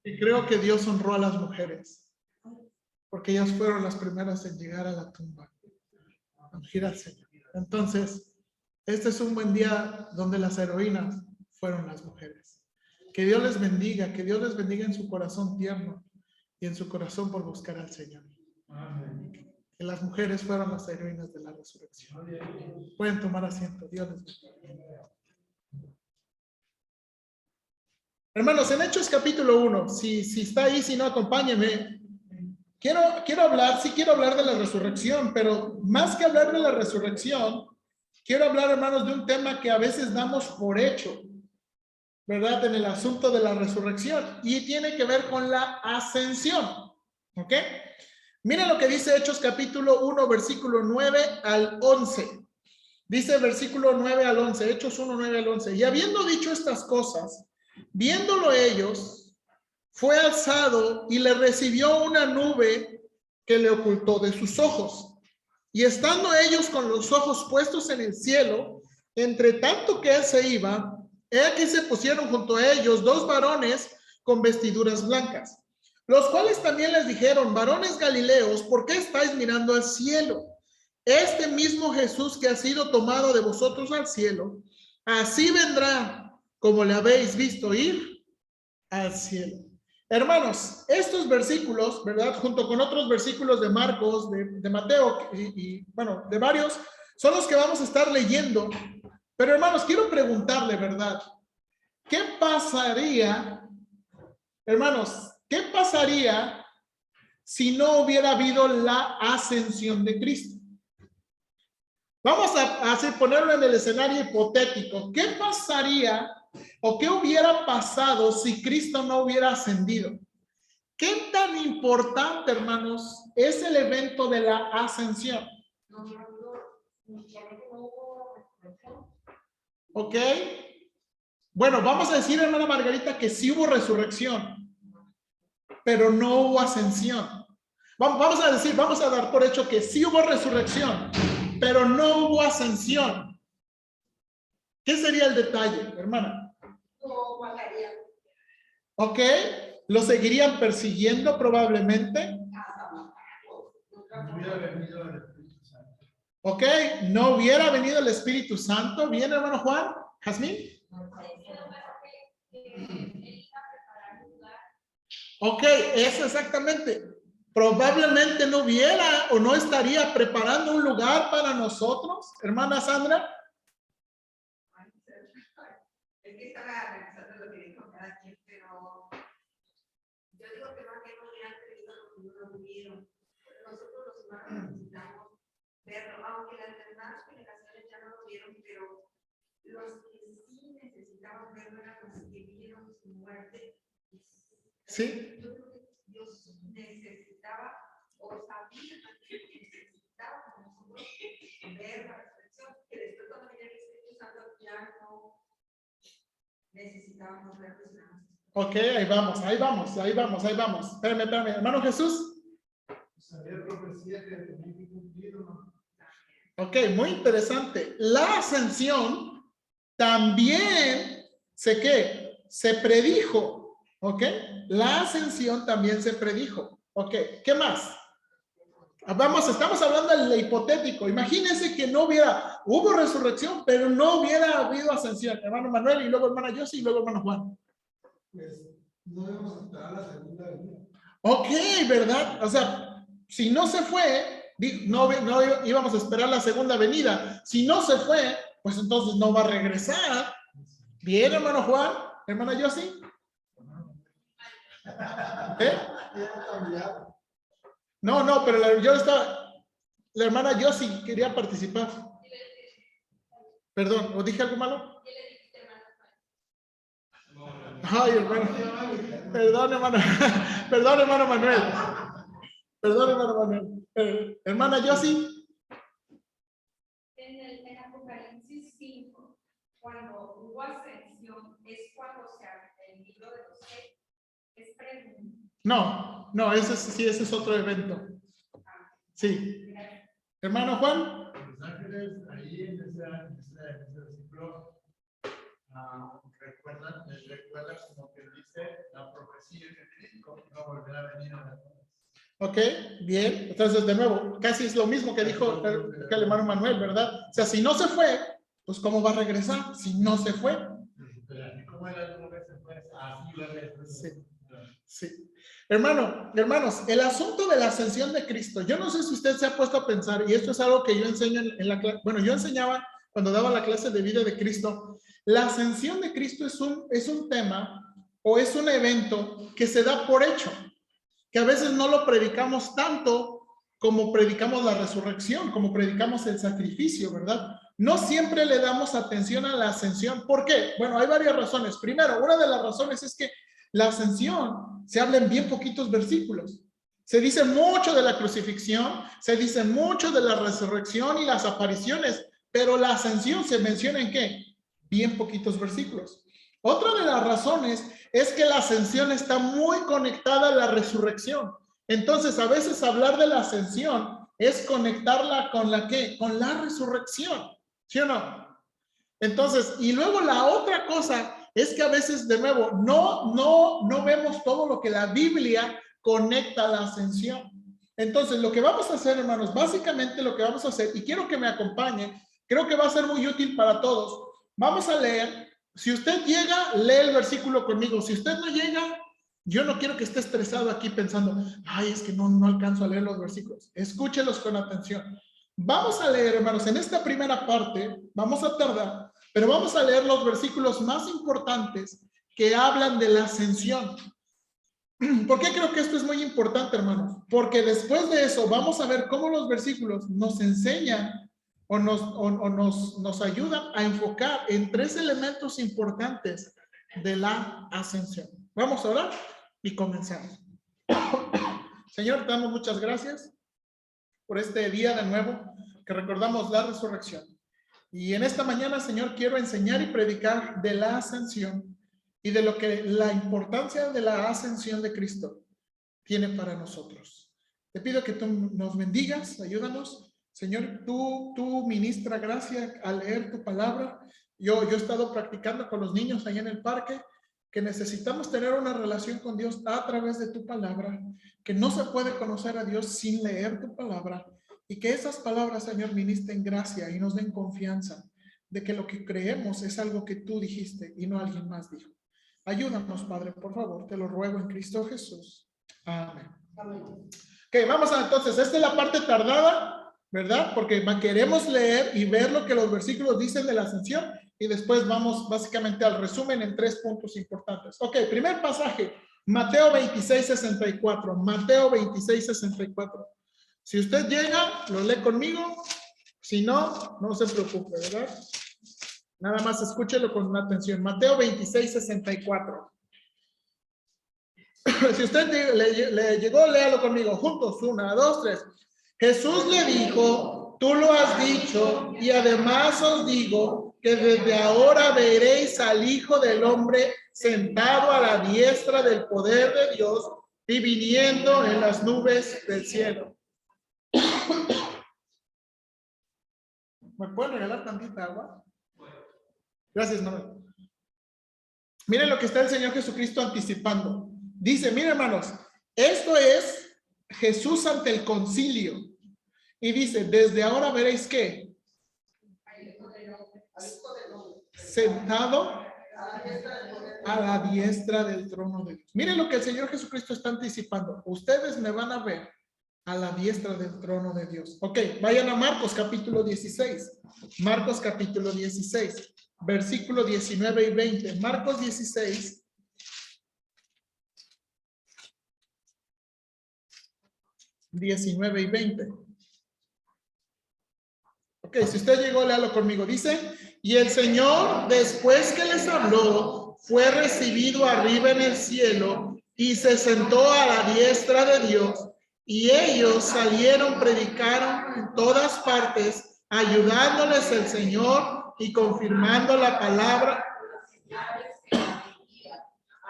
Y creo que Dios honró a las mujeres, porque ellas fueron las primeras en llegar a la tumba, a ungir al Señor. Entonces, este es un buen día donde las heroínas fueron las mujeres. Que Dios les bendiga en su corazón tierno y en su corazón por buscar al Señor. Amén. Que las mujeres fueron las heroínas de la resurrección. Pueden tomar asiento. Dios les bendiga. Hermanos, en Hechos capítulo 1, si está ahí, si no, acompáñenme. Quiero hablar de la resurrección, pero más que hablar de la resurrección, quiero hablar, hermanos, de un tema que a veces damos por hecho, ¿verdad? En el asunto de la resurrección, y tiene que ver con la ascensión, ¿ok? Mira lo que dice Hechos capítulo 1, versículo 9 al 11. Dice versículo 9 al 11, Hechos 1, 9 al 11. Y habiendo dicho estas cosas, viéndolo ellos, fue alzado y le recibió una nube que le ocultó de sus ojos. Y estando ellos con los ojos puestos en el cielo, entre tanto que él se iba, he aquí se pusieron junto a ellos dos varones con vestiduras blancas, los cuales también les dijeron: varones galileos, ¿por qué estáis mirando al cielo? Este mismo Jesús que ha sido tomado de vosotros al cielo, así vendrá como le habéis visto ir al cielo. Hermanos, estos versículos, ¿verdad? Junto con otros versículos de Marcos, de Mateo bueno, de varios, son los que vamos a estar leyendo. Pero hermanos, quiero preguntarle, ¿verdad? ¿Qué pasaría, hermanos, qué pasaría si no hubiera habido la ascensión de Cristo? Vamos a ponerlo en el escenario hipotético. ¿Qué pasaría o qué hubiera pasado si Cristo no hubiera ascendido? ¿Qué tan importante, hermanos, es el evento de la ascensión? ¿Ok? Bueno, vamos a decir, hermana Margarita, que sí hubo resurrección, pero no hubo ascensión. Vamos a dar por hecho que sí hubo resurrección, pero no hubo ascensión. ¿Qué sería el detalle, hermana? No bajaría. ¿Ok? ¿Lo seguirían persiguiendo probablemente? No hubiera venido el Espíritu Santo. ¿Ok? ¿No hubiera venido el Espíritu Santo? ¿Bien, hermano Juan? ¿Jazmín? Ok, eso exactamente. Probablemente no hubiera o no estaría preparando un lugar para nosotros, hermana Sandra. Es que estaba revisando lo que dijo cada quien, pero yo digo que más que no hubieran tenido lo que no vivieron. Nosotros los humanos necesitamos verlo, aunque las demás generaciones ya no lo vieron, pero los que sí necesitaban verlo eran los que vieron su muerte. Sí. Yo creo que Dios necesitaba o sabía que necesitaba nosotros ver la resurrección, que después cuando viniera el Espíritu Santo ya no necesitábamos ver los demás. Ok, ahí vamos. Espérame, hermano Jesús. Pues había profecía que tenía que cumplir, ¿no? Ok, muy interesante. La ascensión también se predijo. Ok, la ascensión también se predijo. Ok, ¿qué más? Estamos hablando del hipotético. Imagínense que hubo resurrección, pero no hubiera habido ascensión. Hermano Manuel, y luego hermana Josie, y luego hermano Juan. Pues no debemos esperar la segunda venida. Ok, ¿verdad? O sea, si no se fue, no íbamos a esperar la segunda venida. Si no se fue, pues entonces no va a regresar. Bien, hermano Juan, hermana Josie. ¿Eh? No, pero la hermana Josie quería participar. Perdón, ¿o dije algo malo? Ay, hermano. Perdón, hermano. Perdón, hermano Manuel. Perdón, hermano Manuel. Hermana Josie. En Apocalipsis 5, cuando hubo ascensión, es cuando se abre el libro de los hechos. Es pregunta. No, ese es otro evento. Sí. Hermano Juan. Los ángeles ahí en ese versículo les recuerda como que dice la profecía no volverá a venir a la tierra. Ok, bien. Entonces, de nuevo, casi es lo mismo que dijo el hermano Manuel, ¿verdad? O sea, si no se fue, pues ¿cómo va a regresar? Si no se fue. Pero así como era alguna vez, pues, así va a regresar. Sí. Sí. Hermanos, el asunto de la ascensión de Cristo, yo no sé si usted se ha puesto a pensar, y esto es algo que yo enseño en la clase, bueno, yo enseñaba cuando daba la clase de vida de Cristo, la ascensión de Cristo es un tema o es un evento que se da por hecho, que a veces no lo predicamos tanto como predicamos la resurrección, como predicamos el sacrificio, ¿verdad? No siempre le damos atención a la ascensión. ¿Por qué? Bueno, hay varias razones. Primero, una de las razones es que la ascensión se habla en bien poquitos versículos. Se dice mucho de la crucifixión, se dice mucho de la resurrección y las apariciones, pero la ascensión se menciona en ¿qué? Bien poquitos versículos. Otra de las razones es que la ascensión está muy conectada a la resurrección. Entonces, a veces hablar de la ascensión es conectarla con la ¿qué? Con la resurrección, ¿sí o no? Entonces, y luego la otra cosa es que a veces, de nuevo, no vemos todo lo que la Biblia conecta a la ascensión. Entonces, lo que vamos a hacer, hermanos, básicamente lo que vamos a hacer, y quiero que me acompañen, creo que va a ser muy útil para todos. Vamos a leer, si usted llega, lee el versículo conmigo. Si usted no llega, yo no quiero que esté estresado aquí pensando, ay, es que no alcanzo a leer los versículos. Escúchelos con atención. Vamos a leer, hermanos, en esta primera parte, vamos a tardar, pero vamos a leer los versículos más importantes que hablan de la ascensión. ¿Por qué creo que esto es muy importante, hermanos? Porque después de eso vamos a ver cómo los versículos nos enseñan o nos ayudan a enfocar en tres elementos importantes de la ascensión. Vamos a orar y comenzamos. Señor, te damos muchas gracias por este día de nuevo que recordamos la resurrección. Y en esta mañana, Señor, quiero enseñar y predicar de la ascensión y de lo que la importancia de la ascensión de Cristo tiene para nosotros. Te pido que tú nos bendigas, ayúdanos. Señor, tú ministra gracia al leer tu palabra. Yo he estado practicando con los niños allá en el parque que necesitamos tener una relación con Dios a través de tu palabra, que no se puede conocer a Dios sin leer tu palabra. Y que esas palabras, Señor, ministren gracia y nos den confianza de que lo que creemos es algo que tú dijiste y no alguien más dijo. Ayúdanos, Padre, por favor, te lo ruego en Cristo Jesús. Amén. Ok, vamos a entonces, esta es la parte tardada, ¿verdad? Porque queremos leer y ver lo que los versículos dicen de la ascensión y después vamos básicamente al resumen en tres puntos importantes. Ok, primer pasaje, Mateo 26:64. Mateo 26:64. Si usted llega, lo lee conmigo. Si no, no se preocupe, ¿verdad? Nada más escúchelo con atención. Mateo 26:64. Si usted le llegó, léalo conmigo. Juntos, 1, 2, 3. Jesús le dijo, tú lo has dicho, y además os digo que desde ahora veréis al Hijo del Hombre sentado a la diestra del poder de Dios y viniendo en las nubes del cielo. ¿Me pueden regalar tantita agua? Gracias, Manuel. Miren lo que está el Señor Jesucristo anticipando. Dice, miren, hermanos, esto es Jesús ante el concilio. Y dice, desde ahora veréis ¿qué? Sentado a la diestra del trono de Dios. Miren lo que el Señor Jesucristo está anticipando. Ustedes me van a ver a la diestra del trono de Dios. Ok, vayan a Marcos capítulo 16. Marcos capítulo 16, versículo 19 y 20. Marcos 16. ...19 y 20. Ok, si usted llegó, léalo conmigo. Dice, y el Señor, después que les habló, fue recibido arriba en el cielo y se sentó a la diestra de Dios. Y ellos salieron, predicaron en todas partes, ayudándoles el Señor y confirmando la palabra.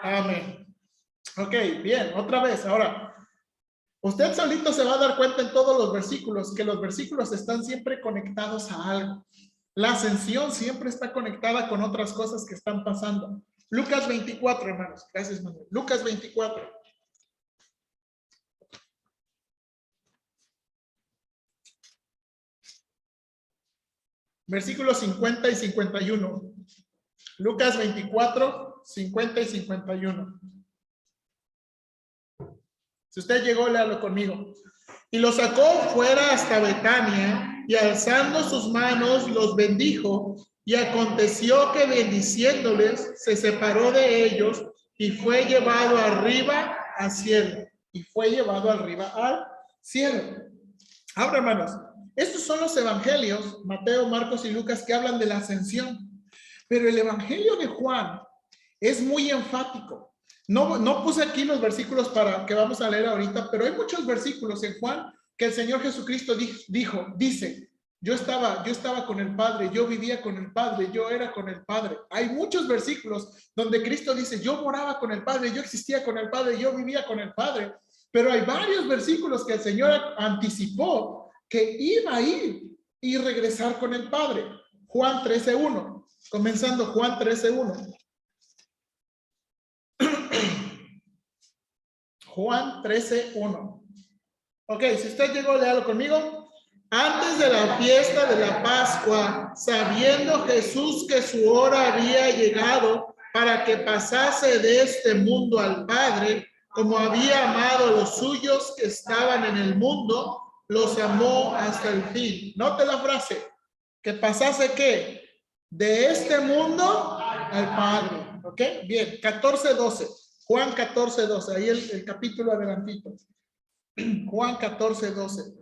Amén. Ok, bien, otra vez, ahora. Usted solito se va a dar cuenta en todos los versículos que los versículos están siempre conectados a algo. La ascensión siempre está conectada con otras cosas que están pasando. Lucas 24, hermanos. Gracias, Manuel. Lucas 24. Versículos 50 y 51. Lucas 24, 50 y 51. Si usted llegó, léalo conmigo. Y los sacó fuera hasta Betania, y alzando sus manos los bendijo, y aconteció que bendiciéndoles se separó de ellos, y fue llevado arriba al cielo. Y fue llevado arriba al cielo. Ahora, hermanos, estos son los evangelios, Mateo, Marcos y Lucas, que hablan de la ascensión. Pero el evangelio de Juan es muy enfático. No puse aquí los versículos para que vamos a leer ahorita, pero hay muchos versículos en Juan que el Señor Jesucristo dice, yo estaba con el Padre, yo vivía con el Padre, yo era con el Padre. Hay muchos versículos donde Cristo dice, yo moraba con el Padre, yo existía con el Padre, yo vivía con el Padre. Pero hay varios versículos que el Señor anticipó que iba a ir y regresar con el Padre. Juan 13:1, comenzando Juan 13:1. Juan 13:1. Ok, si usted llegó, léalo conmigo. Antes de la fiesta de la Pascua, sabiendo Jesús que su hora había llegado para que pasase de este mundo al Padre, como había amado a los suyos que estaban en el mundo, los amó hasta el fin. Note la frase, que pasase ¿qué? De este mundo al Padre. Ok, bien, 14:12. Juan 14:12, ahí el capítulo adelantito. Juan 14:12.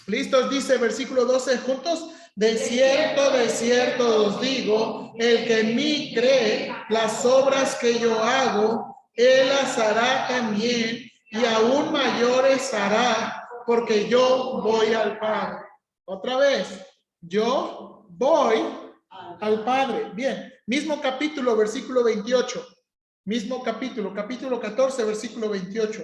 ¿Listos? Dice versículo 12 juntos. De cierto os digo, el que en mí cree, las obras que yo hago, él las hará también, y aún mayores hará, porque yo voy al Padre. Otra vez, yo voy al Padre. Bien, mismo capítulo, versículo 28. Mismo capítulo 14, versículo 28.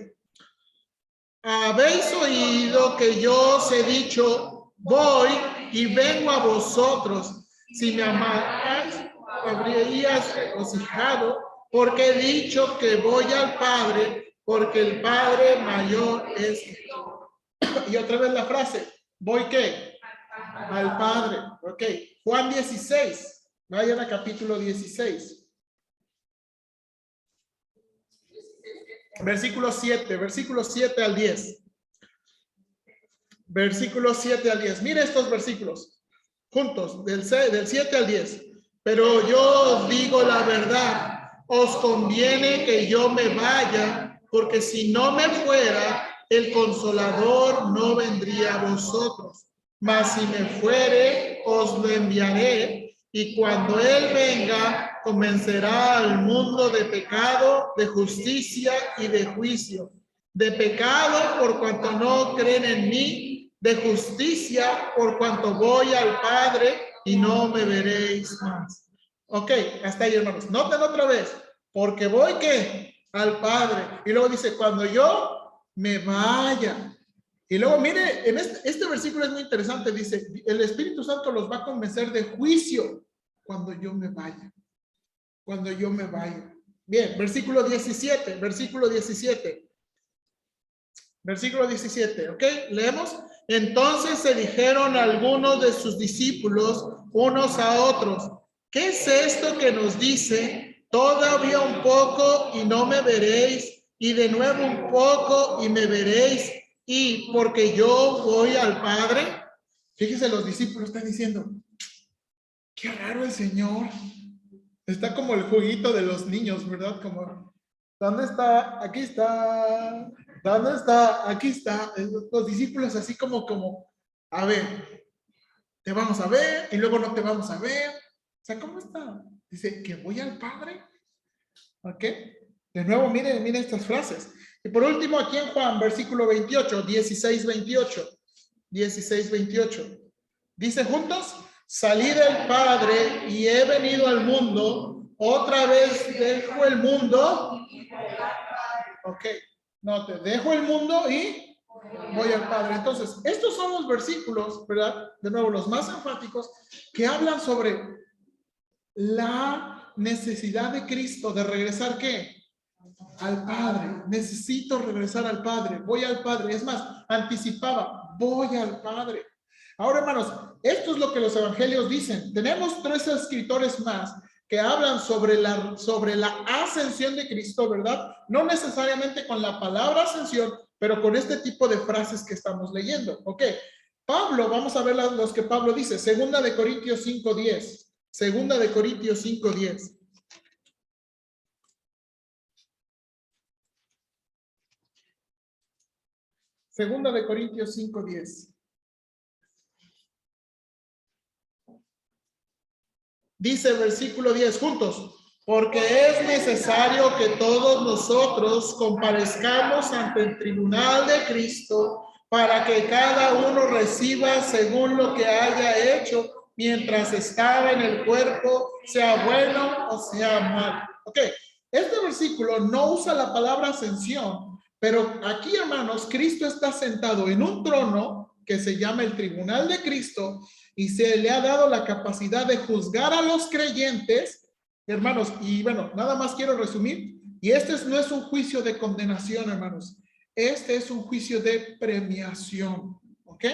Habéis oído que yo os he dicho, voy y vengo a vosotros. Si me amarais, habríais regocijado, porque he dicho que voy al Padre, porque el Padre mayor es que yo. Y otra vez la frase, ¿voy qué? Al Padre. Ok, Juan 16. Vayan a capítulo 16. Versículo 7 al 10. Versículo 7 al 10. Mire estos versículos juntos, del 7 al 10. Pero yo os digo la verdad, os conviene que yo me vaya, porque si no me fuera, el Consolador no vendría a vosotros. Mas si me fuere, os lo enviaré, y cuando Él venga, convencerá al mundo de pecado, de justicia y de juicio. De pecado por cuanto no creen en mí, de justicia por cuanto voy al Padre y no me veréis más. Ok, hasta ahí, hermanos. Noten otra vez, porque voy ¿qué? Al Padre. Y luego dice, cuando yo me vaya. Y luego mire, en este versículo es muy interesante, dice, el Espíritu Santo los va a convencer de juicio cuando yo me vaya. Cuando yo me vaya. Bien, versículo 17, versículo 17. Versículo 17, ¿ok? Leemos. Entonces se dijeron algunos de sus discípulos unos a otros, ¿qué es esto que nos dice? Todavía un poco y no me veréis, y de nuevo un poco y me veréis, y porque yo voy al Padre. Fíjese, los discípulos están diciendo, qué raro el Señor. Está como el juguito de los niños, ¿verdad? Como, ¿dónde está? Aquí está. ¿Dónde está? Aquí está. Los discípulos así como, a ver, te vamos a ver y luego no te vamos a ver. O sea, ¿cómo está? Dice, que voy al Padre. ¿Ok? De nuevo, miren estas frases. Y por último, aquí en Juan, versículo 28, 16-28. 16-28. Dice juntos, salí del Padre y he venido al mundo, otra vez dejo el mundo. Ok, no, te dejo el mundo y voy al Padre. Entonces, estos son los versículos, ¿verdad? De nuevo, los más enfáticos que hablan sobre la necesidad de Cristo de regresar, ¿qué? Al Padre. Necesito regresar al Padre. Voy al Padre. Es más, anticipaba, voy al Padre. Ahora, hermanos, esto es lo que los evangelios dicen. Tenemos 3 escritores más que hablan sobre la ascensión de Cristo, ¿verdad? No necesariamente con la palabra ascensión, pero con este tipo de frases que estamos leyendo. Ok. Pablo, vamos a ver los que Pablo dice. Segunda de Corintios 5:10. Segunda de Corintios 5:10. Segunda de Corintios 5:10. Dice versículo 10 juntos. Porque es necesario que todos nosotros comparezcamos ante el tribunal de Cristo para que cada uno reciba según lo que haya hecho mientras estaba en el cuerpo, sea bueno o sea malo. Ok, este versículo no usa la palabra ascensión, pero aquí, hermanos, Cristo está sentado en un trono que se llama el tribunal de Cristo y se le ha dado la capacidad de juzgar a los creyentes. Hermanos, y bueno, nada más quiero resumir, y este no es un juicio de condenación, hermanos, este es un juicio de premiación, ¿ok?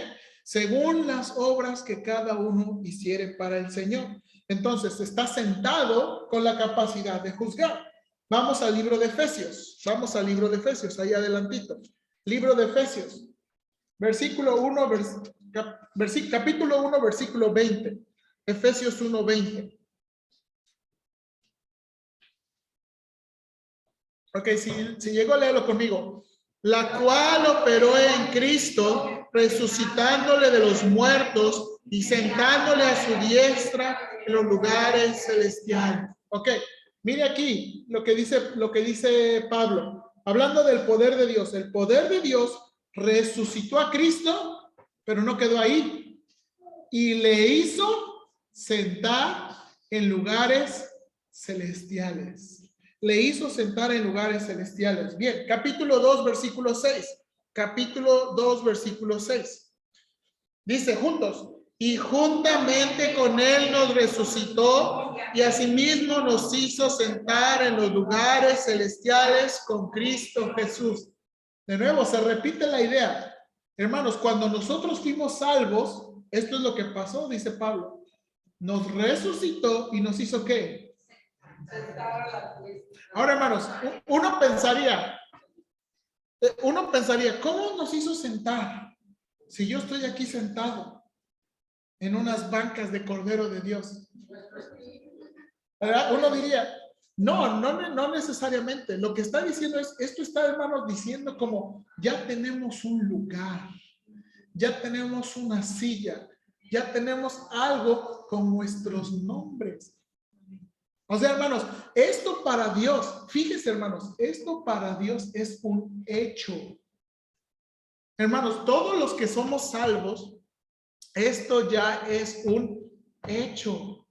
Según las obras que cada uno hiciere para el Señor. Entonces, está sentado con la capacidad de juzgar. Vamos al libro de Efesios, ahí adelantito. Libro de Efesios, versículo 1, capítulo 1, versículo 20. Efesios 1:20. Ok, si llegó, léelo conmigo. La cual operó en Cristo, resucitándole de los muertos y sentándole a su diestra en los lugares celestiales. Ok, mire aquí lo que dice Pablo, hablando del poder de Dios. El poder de Dios resucitó a Cristo, pero no quedó ahí. Y le hizo sentar en lugares celestiales. Le hizo sentar en lugares celestiales. Bien, capítulo 2, versículo 6. Capítulo 2, versículo 6. Dice juntos, y juntamente con él nos resucitó y asimismo nos hizo sentar en los lugares celestiales con Cristo Jesús. De nuevo, se repite la idea. Hermanos, cuando nosotros fuimos salvos, esto es lo que pasó, dice Pablo. Nos resucitó y nos hizo ¿qué? Ahora, hermanos, uno pensaría, ¿cómo nos hizo sentar? Si yo estoy aquí sentado en unas bancas de Cordero de Dios. ¿Verdad? Uno diría, no necesariamente. Lo que está diciendo es, esto está, hermanos, diciendo como, ya tenemos un lugar, ya tenemos una silla, ya tenemos algo con nuestros nombres. O sea, hermanos, esto para Dios, fíjense, hermanos, esto para Dios es un hecho. Hermanos, todos los que somos salvos, esto ya es un hecho.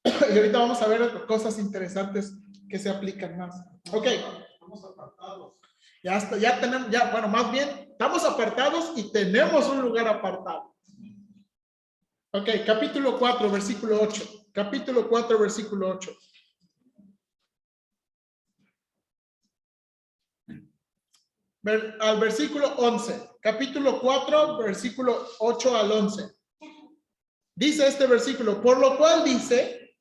Y ahorita vamos a ver cosas interesantes que se aplican más. Ok. Estamos apartados. Ya tenemos, bueno, más bien, estamos apartados y tenemos un lugar apartado. Ok, capítulo 4, versículo 8. Capítulo 4, versículo 8. Al versículo 11. Capítulo 4, versículo 8 al 11. Dice este versículo, por lo cual dice,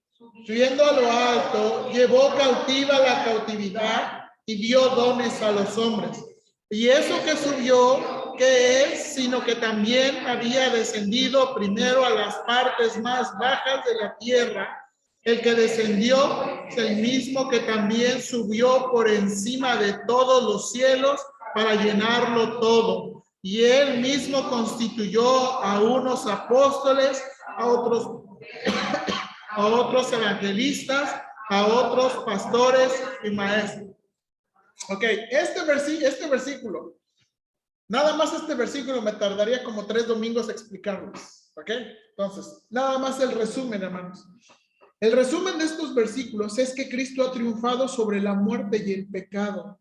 subiendo a lo alto, llevó cautiva la cautividad y dio dones a los hombres. Y eso que subió, ¿qué es? Sino que también había descendido primero a las partes más bajas de la tierra. El que descendió es el mismo que también subió por encima de todos los cielos para llenarlo todo. Y él mismo constituyó a unos apóstoles, a otros evangelistas, a otros pastores y maestros. Ok, este versículo, nada más este versículo me tardaría como 3 domingos explicarlos. Ok, entonces, nada más el resumen, hermanos. El resumen de estos versículos es que Cristo ha triunfado sobre la muerte y el pecado.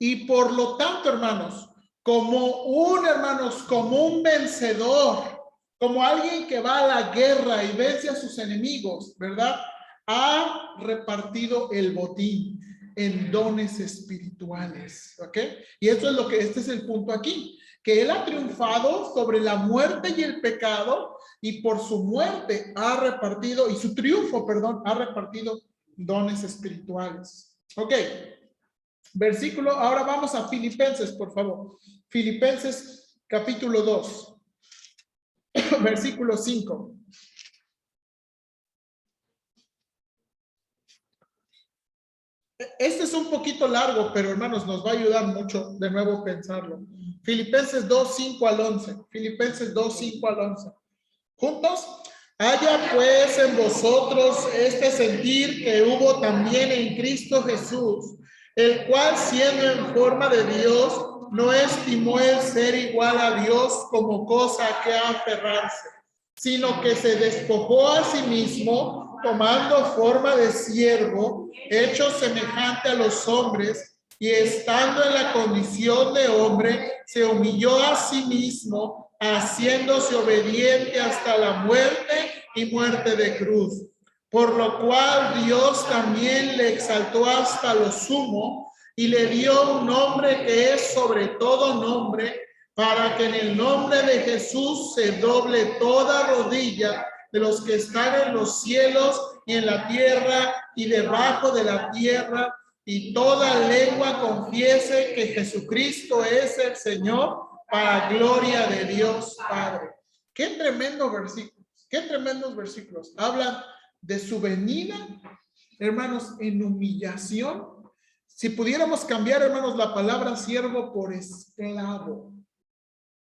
Y por lo tanto, hermanos, como un vencedor, como alguien que va a la guerra y vence a sus enemigos, ¿verdad? ha repartido el botín en dones espirituales, ¿ok? Y esto es este es el punto aquí, que Él ha triunfado sobre la muerte y el pecado, y por su muerte ha repartido, y su triunfo, perdón, ha repartido dones espirituales. Ok, versículo, ahora vamos a Filipenses, por favor. Filipenses capítulo 2, versículo 5. Este es un poquito largo, pero hermanos, nos va a ayudar mucho de nuevo pensarlo. Filipenses 2, 5 al 11. Filipenses 2, 5 al 11. ¿Juntos? Haya pues en vosotros este sentir que hubo también en Cristo Jesús, el cual siendo en forma de Dios, no estimó el ser igual a Dios como cosa a que aferrarse, sino que se despojó a sí mismo, tomando forma de siervo, hecho semejante a los hombres, y estando en la condición de hombre, se humilló a sí mismo, haciéndose obediente hasta la muerte y muerte de cruz. Por lo cual Dios también le exaltó hasta lo sumo y le dio un nombre que es sobre todo nombre, para que en el nombre de Jesús se doble toda rodilla de los que están en los cielos y en la tierra y debajo de la tierra, y toda lengua confiese que Jesucristo es el Señor, para gloria de Dios Padre. Qué tremendo versículo, qué tremendos versículos. Hablan de su venida, hermanos, en humillación. Si pudiéramos cambiar, hermanos, la palabra siervo por esclavo,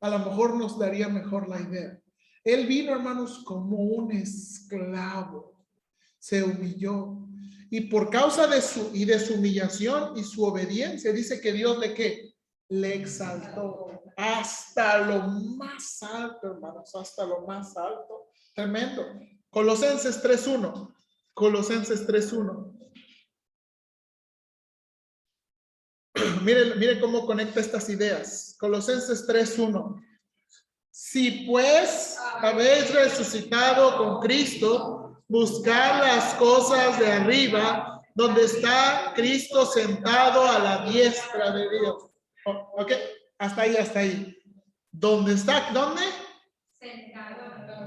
a lo mejor nos daría mejor la idea. Él vino, hermanos, como un esclavo. Se humilló. Y por causa de su humillación y su obediencia, dice que Dios le exaltó hasta lo más alto, hermanos, hasta lo más alto. Tremendo. Colosenses 3:1. Colosenses 3:1. Mire cómo conecta estas ideas. Colosenses 3:1. Si pues habéis resucitado con Cristo, buscad las cosas de arriba, donde está Cristo sentado a la diestra de Dios. Ok, hasta ahí. ¿Dónde está? ¿Dónde?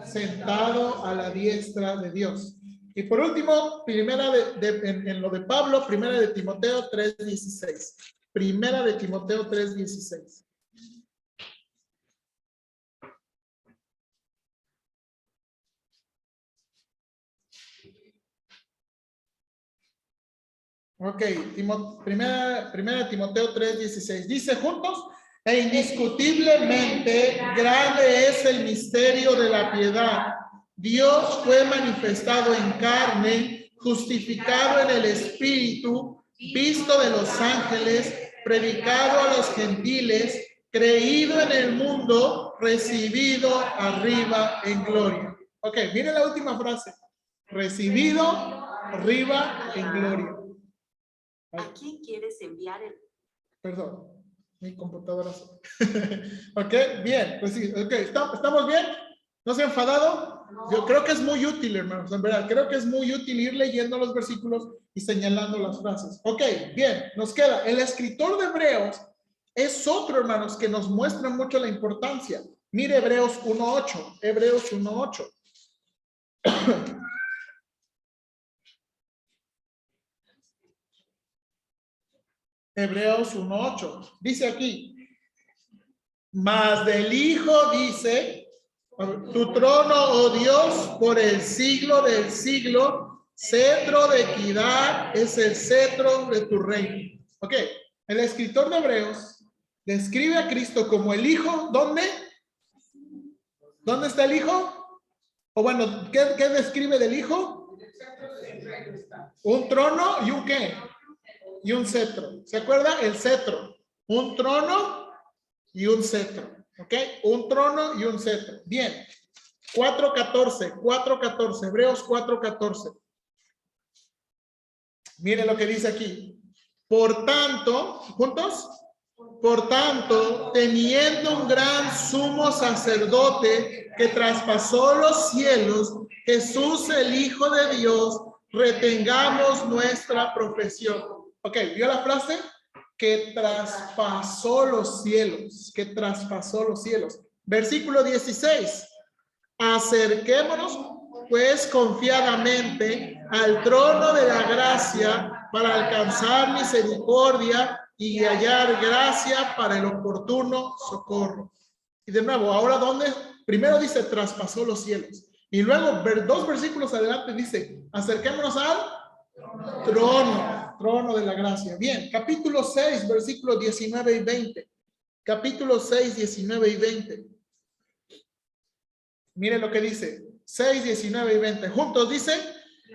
Sentado a la diestra de Dios. Y por último, en lo de Pablo, primera de Timoteo 3:16. Primera de Timoteo 3:16. Ok, primera de Timoteo 3:16. Dice juntos, e indiscutiblemente grande es el misterio de la piedad. Dios fue manifestado en carne, justificado en el Espíritu, visto de los ángeles, predicado a los gentiles, creído en el mundo, recibido arriba en gloria. Ok, mire la última frase. Recibido arriba en gloria. ¿A quién quieres enviar el? Perdón, mi computadora. Ok, bien, pues sí, ok, ¿estamos bien? ¿No se ha enfadado? Yo creo que es muy útil, hermanos, en verdad, creo que es muy útil ir leyendo los versículos y señalando las frases. Ok, bien, nos queda, el escritor de Hebreos es otro, hermanos, que nos muestra mucho la importancia. Mire Hebreos 1:8, Hebreos 1:8. Hebreos 1:8. Dice aquí, mas del Hijo dice, tu trono, oh Dios, por el siglo del siglo, cetro de equidad es el cetro de tu reino. Ok, el escritor de Hebreos describe a Cristo como el Hijo. ¿Dónde? ¿Dónde está el Hijo? O bueno, ¿qué describe del Hijo? Un trono y un ¿qué? Y un cetro. ¿Se acuerda? El cetro. Un trono y un cetro. ¿Ok? Un trono y un cetro. Bien. 4:14. Hebreos 4:14. Mire lo que dice aquí. Por tanto, ¿juntos? Por tanto, teniendo un gran sumo sacerdote que traspasó los cielos, Jesús el Hijo de Dios, retengamos nuestra profesión. Ok, ¿vio la frase? Que traspasó los cielos, que traspasó los cielos. Versículo 16. Acerquémonos pues confiadamente al trono de la gracia para alcanzar misericordia y hallar gracia para el oportuno socorro. Y de nuevo, ahora ¿dónde? Primero dice traspasó los cielos. Y luego, dos versículos adelante dice, acerquémonos al trono de la gracia. Bien, capítulo 6, versículos 19 y 20. Capítulo 6, 19 y 20. Mire lo que dice, 6, 19 y 20. Juntos dice,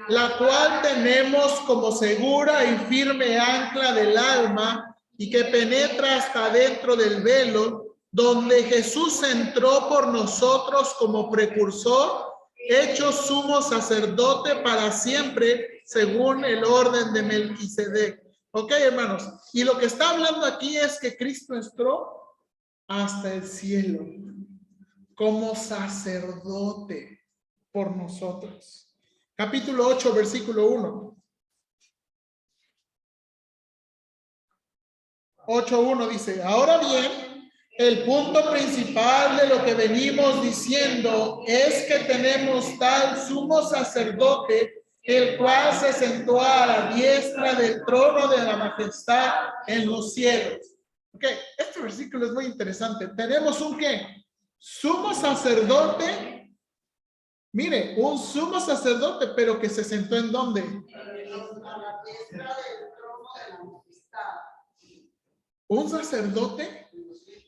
la cual tenemos como segura y firme ancla del alma y que penetra hasta dentro del velo, donde Jesús entró por nosotros como precursor, hecho sumo sacerdote para siempre, según el orden de Melquisedec. Ok, hermanos, y lo que está hablando aquí es que Cristo entró hasta el cielo como sacerdote por nosotros. Capítulo 8, versículo 1. 8:1 dice, ahora bien, el punto principal de lo que venimos diciendo es que tenemos tal sumo sacerdote, el cual se sentó a la diestra del trono de la majestad en los cielos. Ok, este versículo es muy interesante. Tenemos un ¿qué? Sumo sacerdote. Mire, un sumo sacerdote, pero que se sentó ¿en dónde? A la diestra del trono de la majestad. Un sacerdote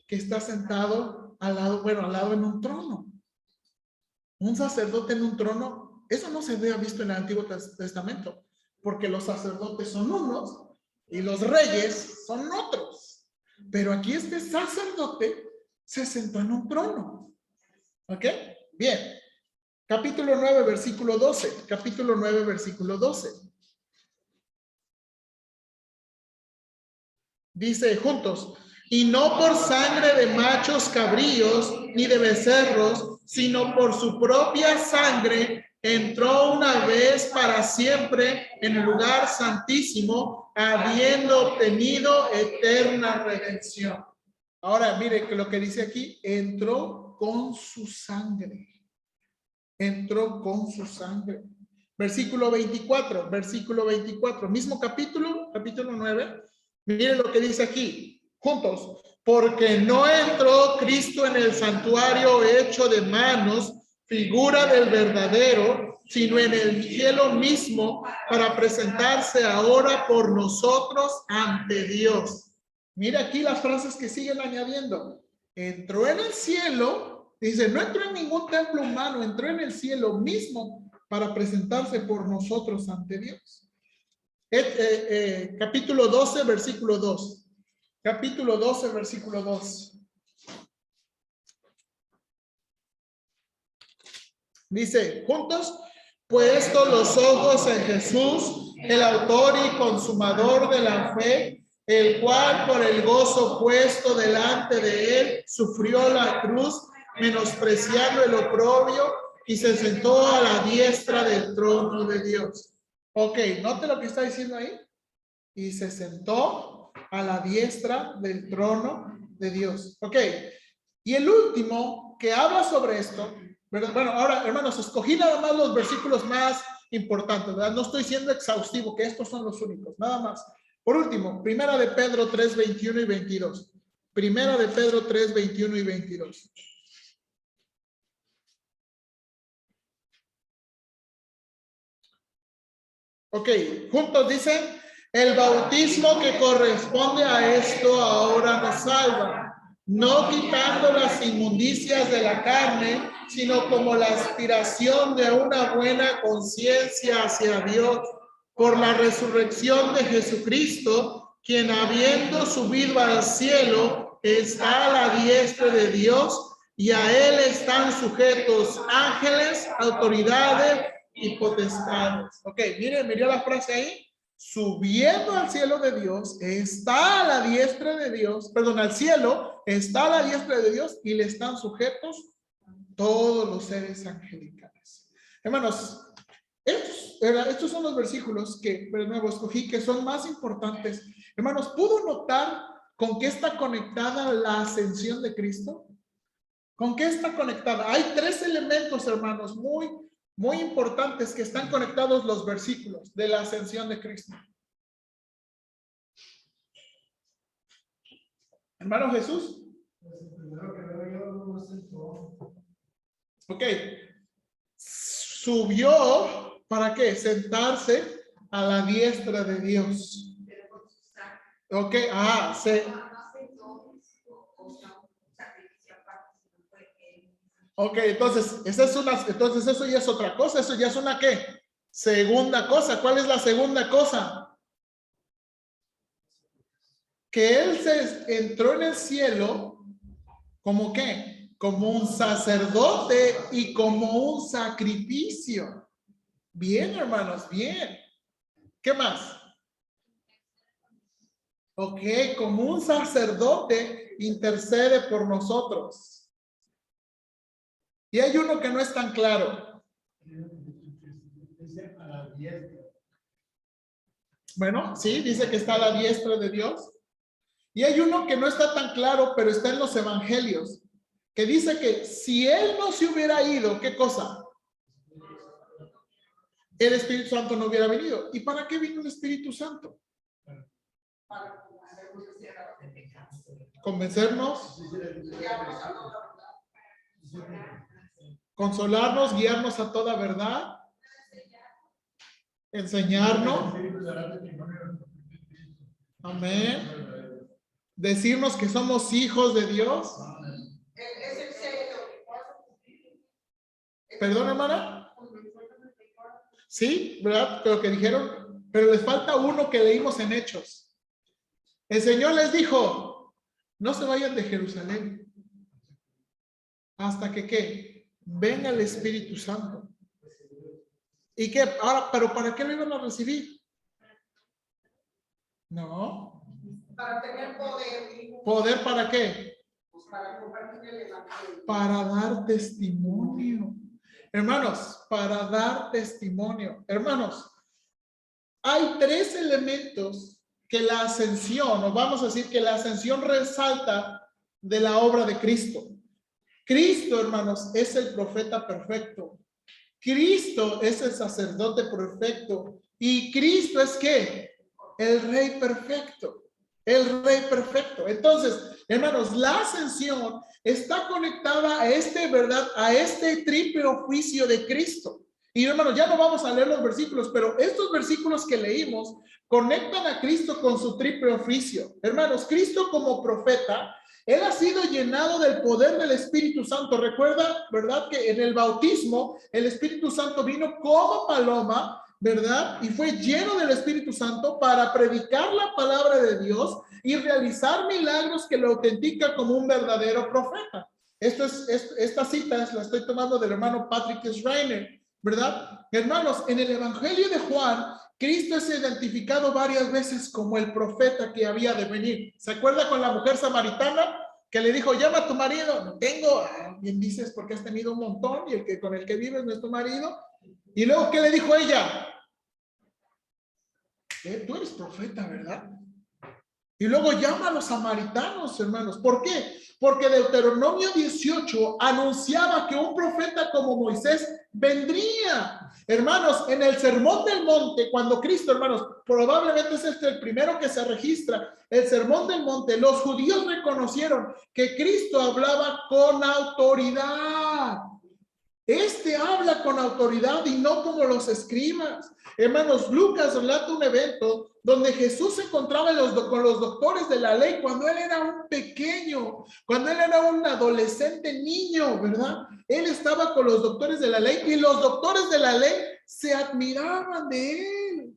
que está sentado al lado en un trono. Un sacerdote en un trono, eso no se había visto en el Antiguo Testamento, porque los sacerdotes son unos y los reyes son otros. Pero aquí este sacerdote se sentó en un trono. ¿Ok? Bien. Capítulo 9, versículo 12. Capítulo 9, versículo 12. Dice juntos, y no por sangre de machos cabríos ni de becerros, sino por su propia sangre entró una vez para siempre en el lugar santísimo, habiendo obtenido eterna redención. Ahora mire que lo que dice aquí, entró con su sangre. Entró con su sangre. Versículo 24, mismo capítulo 9. Miren lo que dice aquí, juntos. Porque no entró Cristo en el santuario hecho de manos, figura del verdadero, sino en el cielo mismo, para presentarse ahora por nosotros ante Dios. Mira aquí las frases que siguen añadiendo. Entró en el cielo, dice, no entró en ningún templo humano, entró en el cielo mismo para presentarse por nosotros ante Dios. Capítulo 12, versículo 2. Capítulo 12, versículo 2. Dice, juntos, puestos los ojos en Jesús, el autor y consumador de la fe, el cual por el gozo puesto delante de él, sufrió la cruz, menospreciando el oprobio, y se sentó a la diestra del trono de Dios. Ok, note lo que está diciendo ahí. Y se sentó a la diestra del trono de Dios. Ok, y el último que habla sobre esto, ¿verdad? Bueno, ahora, hermanos, escogí nada más los versículos más importantes, ¿verdad? No estoy siendo exhaustivo, que estos son los únicos, nada más. Por último, Primera de Pedro 3, 21 y 22. Primera de Pedro 3, 21 y 22. Ok, juntos dicen, el bautismo que corresponde a esto ahora nos salva, no quitando las inmundicias de la carne, sino como la aspiración de una buena conciencia hacia Dios, por la resurrección de Jesucristo, quien habiendo subido al cielo, está a la diestra de Dios, y a él están sujetos ángeles, autoridades y potestades. Ok, miren, miró la frase ahí. Subiendo al cielo de Dios, está a la diestra de Dios, perdón, al cielo, está a la diestra de Dios y le están sujetos todos los seres angelicales. Hermanos, Estos son los versículos que de nuevo escogí, que son más importantes. Hermanos, ¿pudo notar con qué está conectada la ascensión de Cristo? ¿Con qué está conectada? Hay tres elementos, hermanos, muy importantes que están conectados los versículos de la ascensión de Cristo. Hermano Jesús. Ok. Subió, ¿para qué? Sentarse a la diestra de Dios. Ok, ok, entonces eso ya es otra cosa, eso ya es una ¿qué? Segunda cosa. ¿Cuál es la segunda cosa? Que él entró en el cielo como ¿qué? Como un sacerdote y como un sacrificio. Bien, hermanos, bien. ¿Qué más? Ok, como un sacerdote intercede por nosotros. Y hay uno que no es tan claro. Bueno, sí, dice que está a la diestra de Dios. Y hay uno que no está tan claro, pero está en los evangelios, que dice que si él no se hubiera ido, ¿qué cosa? El Espíritu Santo no hubiera venido. ¿Y para qué vino el Espíritu Santo? Convencernos, consolarnos, guiarnos a toda verdad, enseñarnos, amén, decirnos que somos hijos de Dios. ¿Perdón, hermana? Sí, ¿verdad? Pero que dijeron, pero les falta uno que leímos en Hechos. El Señor les dijo, no se vayan de Jerusalén hasta que ¿qué? Venga el Espíritu Santo. ¿Y qué? Ahora, ¿pero para qué lo iban a recibir? No. Para tener poder. ¿Poder para qué? Para compartir el evangelio. Para dar testimonio. Hermanos, para dar testimonio. Hermanos, hay tres elementos que la ascensión, o vamos a decir que la ascensión resalta de la obra de Cristo. Cristo, hermanos, es el profeta perfecto. Cristo es el sacerdote perfecto. Y Cristo es ¿qué? El rey perfecto. El rey perfecto. Entonces, hermanos, la ascensión está conectada a ¿verdad? A este triple oficio de Cristo. Y hermanos, ya no vamos a leer los versículos, pero estos versículos que leímos conectan a Cristo con su triple oficio. Hermanos, Cristo como profeta, él ha sido llenado del poder del Espíritu Santo. Recuerda, ¿verdad? Que en el bautismo el Espíritu Santo vino como paloma, ¿verdad? Y fue lleno del Espíritu Santo para predicar la palabra de Dios y realizar milagros que lo autentican como un verdadero profeta. Esta cita la estoy tomando del hermano Patrick Schreiner, ¿verdad? Hermanos, en el Evangelio de Juan, Cristo es identificado varias veces como el profeta que había de venir. ¿Se acuerda con la mujer samaritana que le dijo, llama a tu marido? No tengo. Bien dices, porque has tenido un montón y con el que vives no es tu marido. Y luego, ¿qué le dijo ella? Tú eres profeta, ¿verdad? Y luego llama a los samaritanos, hermanos. ¿Por qué? Porque Deuteronomio 18 anunciaba que un profeta como Moisés vendría. Hermanos, en el Sermón del Monte, cuando Cristo, hermanos, probablemente es el primero que se registra, el Sermón del Monte, los judíos reconocieron que Cristo hablaba con autoridad. Habla con autoridad y no como los escribas. Hermanos, Lucas relata un evento donde Jesús se encontraba con los doctores de la ley cuando él era un pequeño, cuando él era un adolescente niño, ¿verdad? Él estaba con los doctores de la ley y los doctores de la ley se admiraban de él.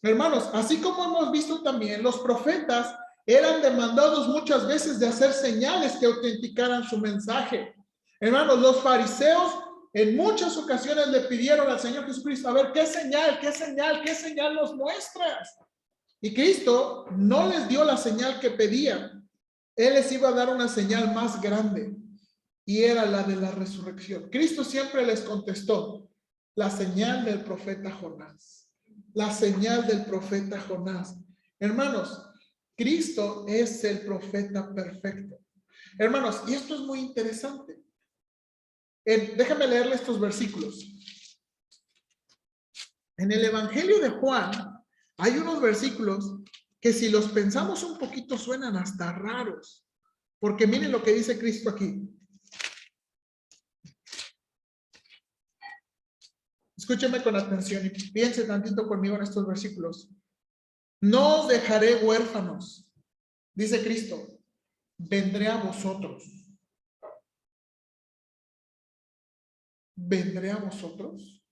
Hermanos, así como hemos visto también, los profetas eran demandados muchas veces de hacer señales que autenticaran su mensaje. Hermanos, los fariseos en muchas ocasiones le pidieron al Señor Jesucristo, a ver, ¿qué señal nos muestras? Y Cristo no les dio la señal que pedían. Él les iba a dar una señal más grande y era la de la resurrección. Cristo siempre les contestó, La señal del profeta Jonás. La señal del profeta Jonás. Hermanos, Cristo es el profeta perfecto. Hermanos, y esto es muy interesante. Déjame leerle estos versículos. En el Evangelio de Juan hay unos versículos que si los pensamos un poquito suenan hasta raros. Porque miren lo que dice Cristo aquí. Escúcheme con atención y piense tantito conmigo en estos versículos. No os dejaré huérfanos, dice Cristo, vendré a vosotros. ¿Vendré a vosotros?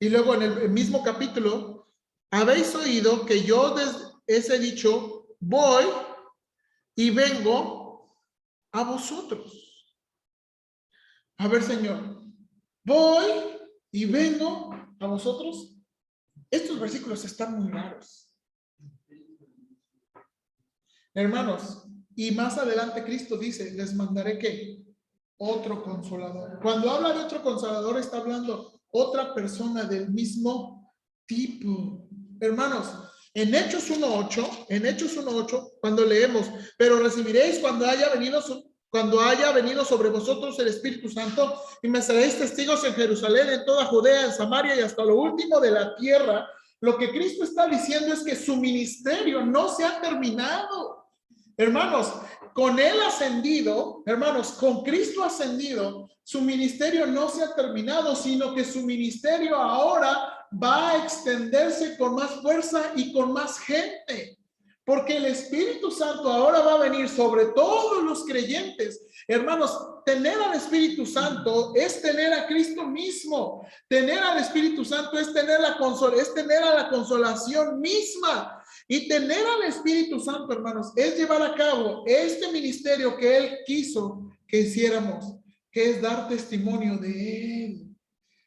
Y luego en el mismo capítulo, habéis oído que yo os he dicho, voy y vengo a vosotros. A ver, Señor, voy y vengo a vosotros. Estos versículos están muy raros. Hermanos, y más adelante Cristo dice, les mandaré ¿qué? Otro consolador. Cuando habla de otro consolador, está hablando otra persona del mismo tipo. Hermanos, en Hechos 1:8, cuando leemos, pero recibiréis cuando haya venido sobre vosotros el Espíritu Santo, y me seréis testigos en Jerusalén, en toda Judea, en Samaria y hasta lo último de la tierra. Lo que Cristo está diciendo es que su ministerio no se ha terminado. Hermanos, con Él ascendido, hermanos, con Cristo ascendido, su ministerio no se ha terminado, sino que su ministerio ahora va a extenderse con más fuerza y con más gente. Porque el Espíritu Santo ahora va a venir sobre todos los creyentes. Hermanos, tener al Espíritu Santo es tener a Cristo mismo. Tener al Espíritu Santo es tener a la consolación misma. Y tener al Espíritu Santo, hermanos, es llevar a cabo este ministerio que Él quiso que hiciéramos, que es dar testimonio de Él.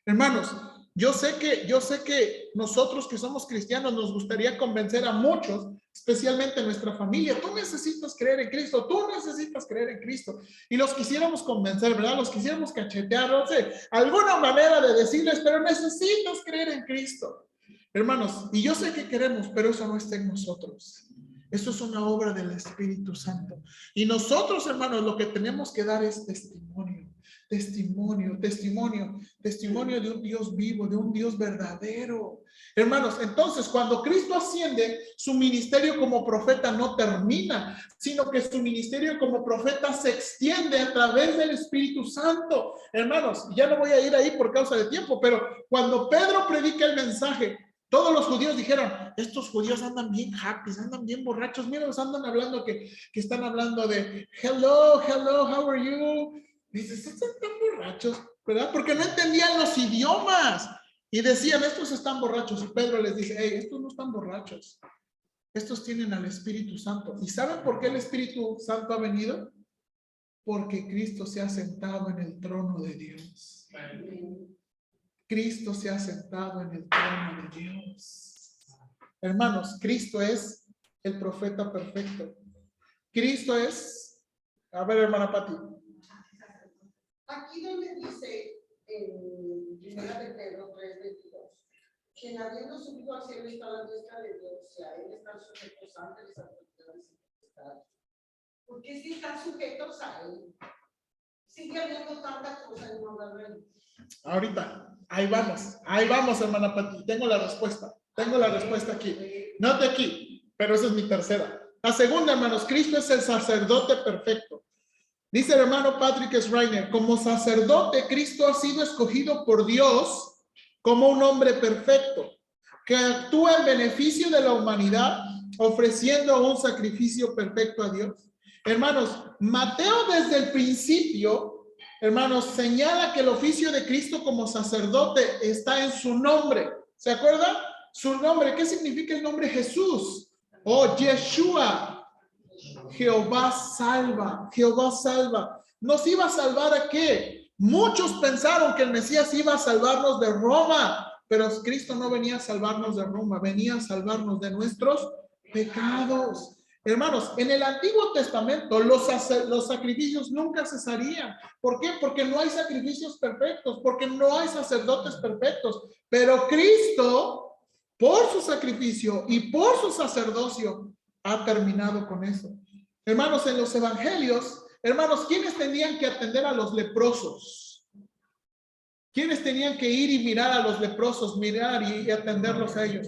Hermanos, yo sé que nosotros que somos cristianos nos gustaría convencer a muchos, especialmente nuestra familia. Tú necesitas creer en Cristo, tú necesitas creer en Cristo. Y los quisiéramos convencer, ¿verdad? Los quisiéramos cachetear, no sé, alguna manera de decirles, pero necesitas creer en Cristo. Hermanos, y yo sé que queremos, pero eso no está en nosotros. Eso es una obra del Espíritu Santo. Y nosotros, hermanos, lo que tenemos que dar es testimonio. Testimonio de un Dios vivo, de un Dios verdadero. Hermanos, entonces cuando Cristo asciende, su ministerio como profeta no termina, sino que su ministerio como profeta se extiende a través del Espíritu Santo. Hermanos, ya no voy a ir ahí por causa de tiempo, pero cuando Pedro predica el mensaje, todos los judíos dijeron, estos judíos andan bien happy, andan bien borrachos. Mira, los andan hablando que están hablando de hello, how are you? Dices, están tan borrachos, ¿verdad? Porque no entendían los idiomas. Y decían, estos están borrachos. Y Pedro les dice, hey, estos no están borrachos. Estos tienen al Espíritu Santo. ¿Y saben por qué el Espíritu Santo ha venido? Porque Cristo se ha sentado en el trono de Dios. Cristo se ha sentado en el trono de Dios. Hermanos, Cristo es el profeta perfecto. Cristo es, a ver, hermana Pati. Aquí donde dice en Primera de Pedro 3:22, quien habiendo subido al cielo está a la diestra de Dios, y a Él están sujetos ángeles, autoridades y potestades. Porque si están sujetos a Él, sigue habiendo tanta cosa en no darle. Ahorita, ahí vamos, hermana Pati. Tengo la respuesta aquí. Note aquí, pero esa es mi tercera. La segunda, hermanos, Cristo es el sacerdote perfecto. Dice el hermano Patrick Schreiner, como sacerdote, Cristo ha sido escogido por Dios como un hombre perfecto, que actúa en beneficio de la humanidad, ofreciendo un sacrificio perfecto a Dios. Hermanos, Mateo desde el principio, hermanos, señala que el oficio de Cristo como sacerdote está en su nombre. ¿Se acuerdan? Su nombre, ¿qué significa el nombre Jesús? Oh, Yeshua. Jehová salva, Jehová salva. ¿Nos iba a salvar a qué? Muchos pensaron que el Mesías iba a salvarnos de Roma, pero Cristo no venía a salvarnos de Roma, venía a salvarnos de nuestros pecados. Hermanos, en el Antiguo Testamento los sacrificios nunca cesarían. ¿Por qué? Porque no hay sacrificios perfectos, porque no hay sacerdotes perfectos. Pero Cristo, por su sacrificio y por su sacerdocio, ha terminado con eso. Hermanos, en los evangelios, hermanos, ¿quiénes tenían que atender a los leprosos? ¿Quiénes tenían que ir y mirar a los leprosos, mirar y atenderlos a ellos?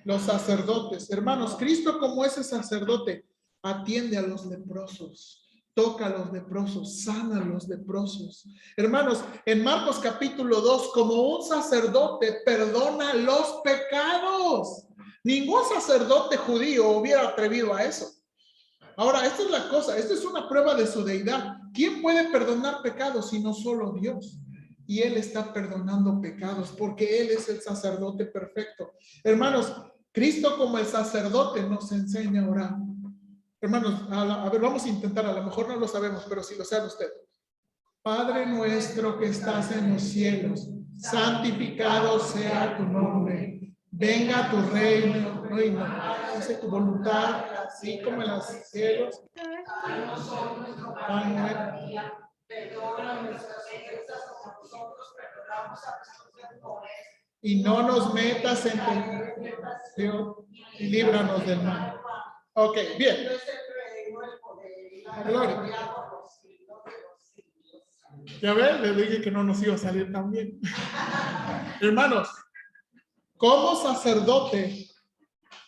Los sacerdotes. Hermanos, Cristo como ese sacerdote atiende a los leprosos, toca a los leprosos, sana a los leprosos. Hermanos, en Marcos capítulo 2, como un sacerdote perdona los pecados. Ningún sacerdote judío hubiera atrevido a eso. Ahora, esta es la cosa, esta es una prueba de su deidad. ¿Quién puede perdonar pecados sino solo Dios? Y Él está perdonando pecados porque Él es el sacerdote perfecto. Hermanos, Cristo como el sacerdote nos enseña a orar. Hermanos, a ver, vamos a intentar, a lo mejor no lo sabemos, pero si lo sabe usted. Padre nuestro que estás en los cielos, santificado sea tu nombre. Venga tu reino, hágase tu voluntad, así como en los cielos. Pan nuestro. Perdona nuestras ofensas como nosotros perdonamos a nuestros deudores. Y no nos metas en tentación y líbranos del mal. Ok, bien. Gloria. Ya ven, le dije que no nos iba a salir tan bien. Hermanos, como sacerdote,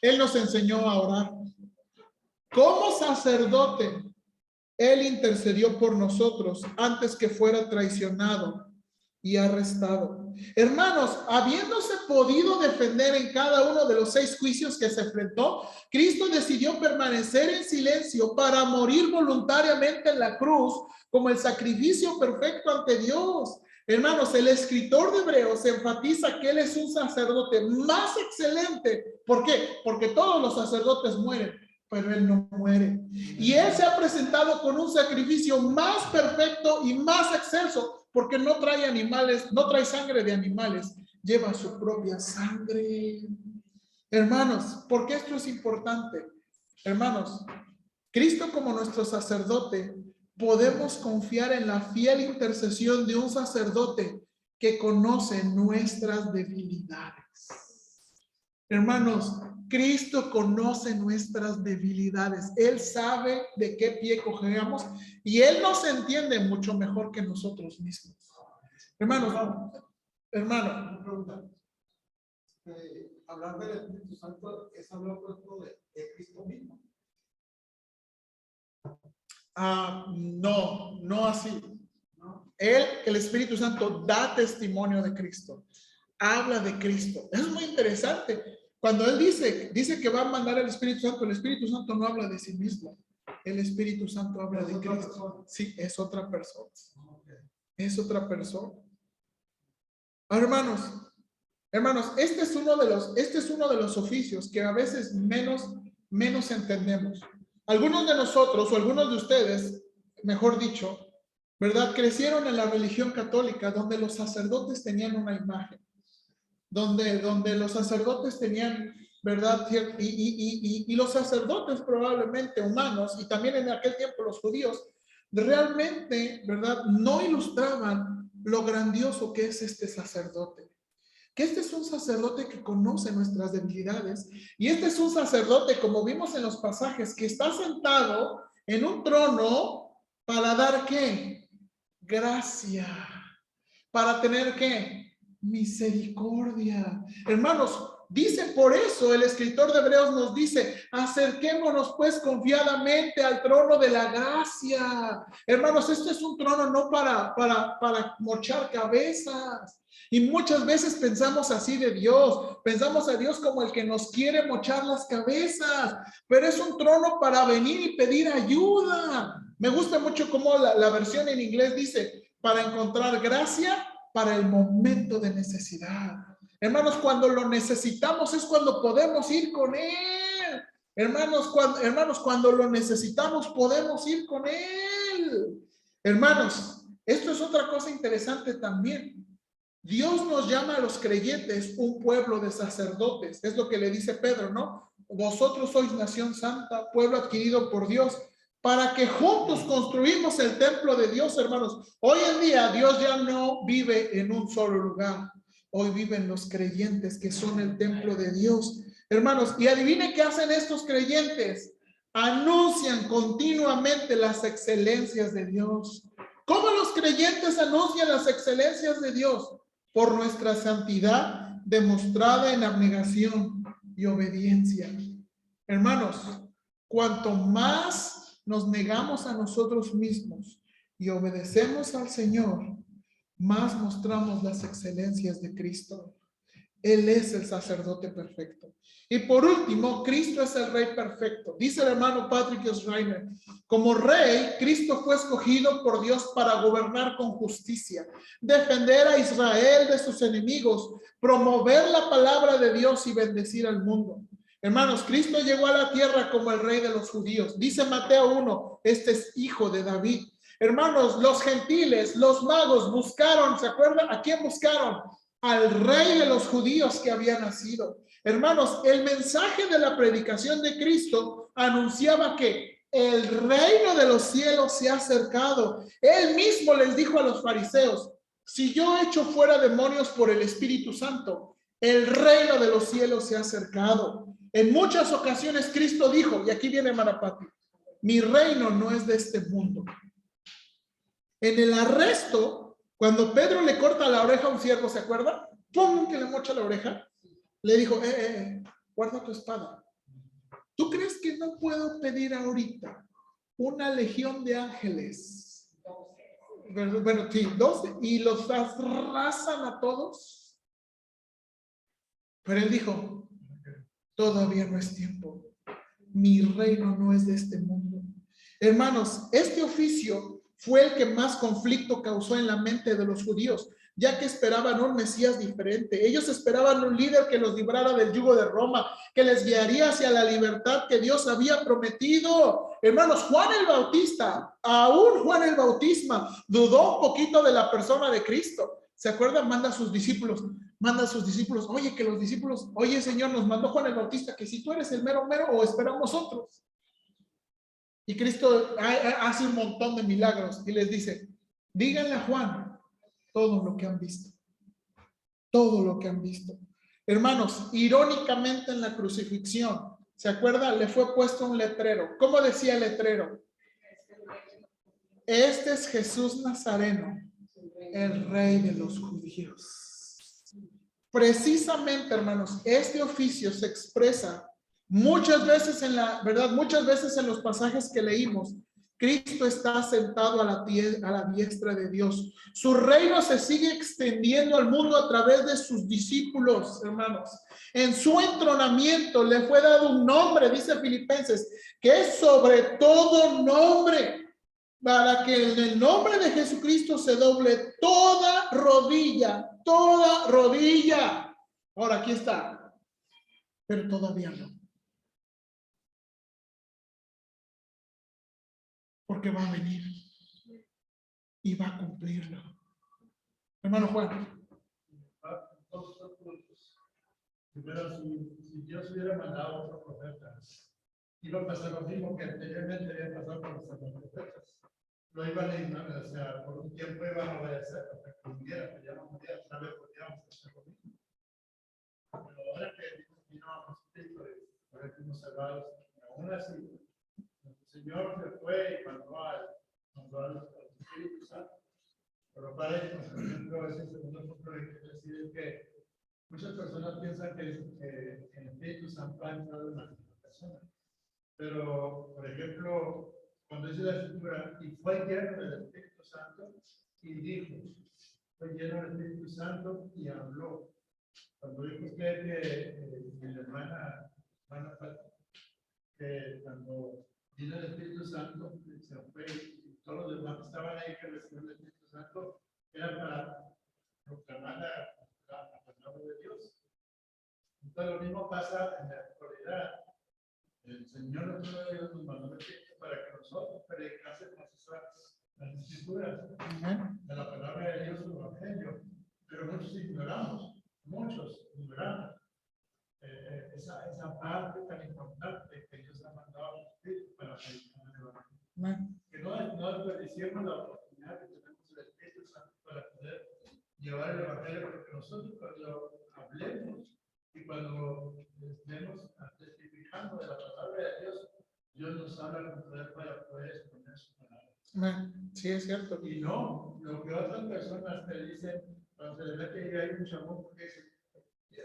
Él nos enseñó a orar. Como sacerdote, Él intercedió por nosotros antes que fuera traicionado y arrestado. Hermanos, habiéndose podido defender en cada uno de los 6 juicios que se enfrentó, Cristo decidió permanecer en silencio para morir voluntariamente en la cruz como el sacrificio perfecto ante Dios. Hermanos, el escritor de Hebreos enfatiza que Él es un sacerdote más excelente. ¿Por qué? Porque todos los sacerdotes mueren, pero Él no muere. Y Él se ha presentado con un sacrificio más perfecto y más excelso, porque no trae animales, no trae sangre de animales, lleva su propia sangre. Hermanos, ¿por qué esto es importante? Hermanos, Cristo como nuestro sacerdote, podemos confiar en la fiel intercesión de un sacerdote que conoce nuestras debilidades. Hermanos, Cristo conoce nuestras debilidades. Él sabe de qué pie cojeamos y Él nos entiende mucho mejor que nosotros mismos. Hermanos, hermano. Una pregunta. Hablar del Espíritu Santo es hablar de Cristo mismo. No así. Él, el Espíritu Santo, da testimonio de Cristo. Habla de Cristo. Es muy interesante. Cuando Él dice que va a mandar el Espíritu Santo no habla de sí mismo. El Espíritu Santo habla de Cristo. Sí, es otra persona. Es otra persona. Hermanos, este es uno de los oficios que a veces menos entendemos. Algunos de nosotros, o algunos de ustedes, mejor dicho, ¿verdad? Crecieron en la religión católica, donde los sacerdotes tenían una imagen, donde los sacerdotes tenían, ¿verdad? Y los sacerdotes probablemente humanos, y también en aquel tiempo los judíos, realmente, ¿verdad? No ilustraban lo grandioso que es este sacerdote. Que este es un sacerdote que conoce nuestras debilidades, y este es un sacerdote, como vimos en los pasajes, que está sentado en un trono para dar ¿qué? Gracia. Para tener ¿qué? Misericordia. Hermanos, dice por eso el escritor de Hebreos nos dice, acerquémonos pues confiadamente al trono de la gracia. Hermanos, este es un trono no para mochar cabezas. Y muchas veces pensamos así de Dios, pensamos a Dios como el que nos quiere mochar las cabezas, pero es un trono para venir y pedir ayuda. Me gusta mucho cómo la versión en inglés dice, para encontrar gracia para el momento de necesidad. Hermanos, cuando lo necesitamos es cuando podemos ir con Él. Hermanos, cuando lo necesitamos podemos ir con Él. Hermanos, esto es otra cosa interesante también. Dios nos llama a los creyentes un pueblo de sacerdotes. Es lo que le dice Pedro, ¿no? vosotros sois nación santa, pueblo adquirido por Dios, para que juntos construimos el templo de Dios, hermanos. Hoy en día Dios ya no vive en un solo lugar. Hoy viven los creyentes que son el templo de Dios. Hermanos, y adivine qué hacen estos creyentes. Anuncian continuamente las excelencias de Dios. ¿Cómo los creyentes anuncian las excelencias de Dios? Por nuestra santidad demostrada en abnegación y obediencia. Hermanos, cuanto más nos negamos a nosotros mismos y obedecemos al Señor, más mostramos las excelencias de Cristo. Él es el sacerdote perfecto. Y por último, Cristo es el rey perfecto. Dice el hermano Patrick Schreiner, como rey, Cristo fue escogido por Dios para gobernar con justicia, defender a Israel de sus enemigos, promover la palabra de Dios y bendecir al mundo. Hermanos, Cristo llegó a la tierra como el rey de los judíos. Dice Mateo 1, este es hijo de David. Hermanos, los gentiles, los magos buscaron, ¿se acuerdan? ¿A quién buscaron? Al rey de los judíos que había nacido. Hermanos, el mensaje de la predicación de Cristo anunciaba que el reino de los cielos se ha acercado. Él mismo les dijo a los fariseos, si yo echo fuera demonios por el Espíritu Santo, el reino de los cielos se ha acercado. En muchas ocasiones Cristo dijo, y aquí viene hermana Pati, mi reino no es de este mundo. En el arresto, cuando Pedro le corta la oreja a un siervo, ¿se acuerda? ¡Pum! Que le mocha la oreja. Le dijo, guarda tu espada. ¿Tú crees que no puedo pedir ahorita una legión de ángeles? Bueno, sí, 12, y los arrasan a todos. Pero él dijo, todavía no es tiempo. Mi reino no es de este mundo. Hermanos, este oficio fue el que más conflicto causó en la mente de los judíos, ya que esperaban un Mesías diferente. Ellos esperaban un líder que los librara del yugo de Roma, que les guiaría hacia la libertad que Dios había prometido. Hermanos, Juan el Bautista, aún Juan el Bautista, dudó un poquito de la persona de Cristo. ¿Se acuerdan? Manda a sus discípulos, oye, que los discípulos, oye Señor, nos mandó Juan el Bautista, que si tú eres el mero mero o esperamos otros. Y Cristo hace un montón de milagros y les dice, díganle a Juan todo lo que han visto. Todo lo que han visto. Hermanos, irónicamente en la crucifixión, ¿se acuerda? Le fue puesto un letrero. ¿Cómo decía el letrero? Este es Jesús Nazareno, el rey de los judíos. Precisamente, hermanos, este oficio se expresa muchas veces en la verdad, muchas veces en los pasajes que leímos. Cristo está sentado a la diestra de Dios. Su reino se sigue extendiendo al mundo a través de sus discípulos, hermanos. En su entronamiento le fue dado un nombre, dice Filipenses, que es sobre todo nombre, para que en el nombre de Jesucristo se doble toda rodilla, toda rodilla. Ahora aquí está, pero todavía no. Porque va a venir y va a cumplirlo. Hermano Juan. Primero, si Dios hubiera mandado a otro profeta, iba a pasar lo mismo que anteriormente había pasado con los profetas. Lo iban a ignorar, o sea, por un tiempo iban a obedecer, hasta que muriera, que ya no muriera, otra vez podríamos hacer lo mismo. Pero ahora que vino a Jesucristo y por aquí nos salvados, aún así, el Señor se fue y mandó al Espíritu Santo. Pero para eso, por ejemplo, ese segundo punto de decir que muchas personas piensan que el Espíritu Santo ha entrado en la persona. Pero, por ejemplo, cuando dice la Escritura, y fue lleno del Espíritu Santo, y dijo, fue lleno del Espíritu Santo y habló. Cuando dijo usted que mi hermana que cuando vino el Espíritu Santo, se fue, y todos los demás que estaban ahí que recibieron el Espíritu Santo, era para proclamar la palabra de Dios. Entonces, lo mismo pasa en la actualidad. El Señor nuestro Dios nos mandó el Espíritu para que nosotros predicásemos las Escrituras, de la palabra de Dios, el Evangelio. Pero muchos ignoramos. esa parte tan importante que Dios ha mandado a los espíritus para predicar el evangelio. Amén. Que no desperdiciemos la oportunidad que tenemos el Espíritu Santo para poder llevar el evangelio, porque nosotros cuando hablemos y cuando estemos testificando de la palabra de Dios, Dios nos habla con poder para poder exponer su palabra. Amén. Sí, es cierto. Y no lo que otras personas te dicen cuando se les ve que hay un chamón, porque dicen,